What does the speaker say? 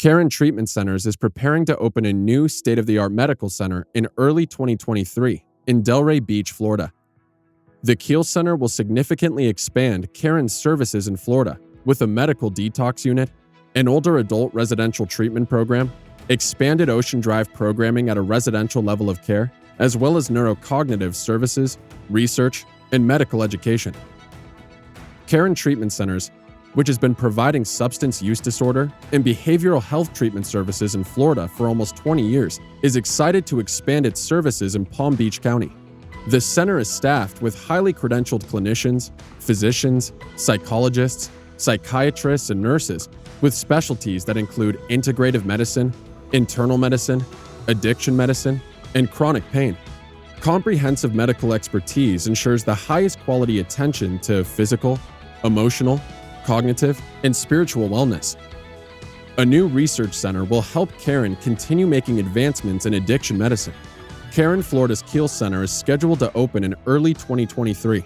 Caron Treatment Centers is preparing to open a new state-of-the-art medical center in early 2023 in Delray Beach, Florida. The Keele Center will significantly expand Caron's services in Florida with a medical detox unit, an older adult residential treatment program, expanded Ocean Drive programming at a residential level of care, as well as neurocognitive services, research, and medical education. Caron Treatment Centers, which has been providing substance use disorder and behavioral health treatment services in Florida for almost 20 years, is excited to expand its services in Palm Beach County. The center is staffed with highly credentialed clinicians, physicians, psychologists, psychiatrists, and nurses with specialties that include integrative medicine, internal medicine, addiction medicine, and chronic pain. Comprehensive medical expertise ensures the highest quality attention to physical, emotional, cognitive, and spiritual wellness. A new research center will help Caron continue making advancements in addiction medicine. Caron Florida's Keele Center is scheduled to open in early 2023.